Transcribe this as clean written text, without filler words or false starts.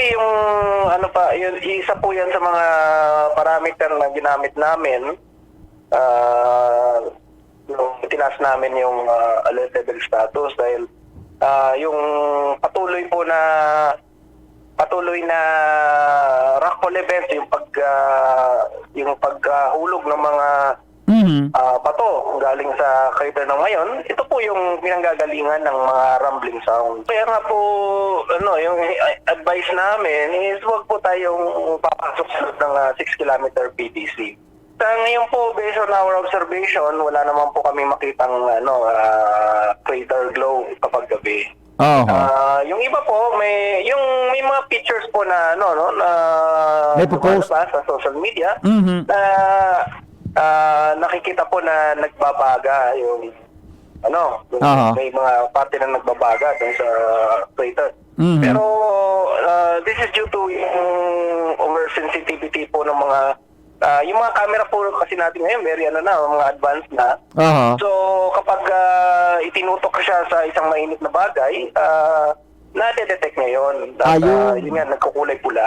Actually, yung ano pa, yun, isa po yan sa mga parameter na ginamit namin. Nung tinaas namin yung alert level status dahil yung patuloy na rockfall events, yung paghulog ng mga bato galing sa crater ng ngayon, ito po yung pinanggagalingan ng mga rumbling sound. Kaya nga po, yung advice namin is huwag po tayong papasok sa loob ng 6-kilometer PTC. Ngayon po, based on our observation, wala naman po kami makitang crater glow kapag gabi. Yung iba po, may mga pictures po na may post sa social media na nakikita po na nagbabaga yung may mga parte na nagbabaga dun sa crater. Pero this is due to yung oversensitivity po ng mga yung mga camera po kasi natin ngayon very mga advanced na. So kapag itinutok siya sa isang mainit na bagay, na-detect niya yun. Yun nga, nagkukulay pula.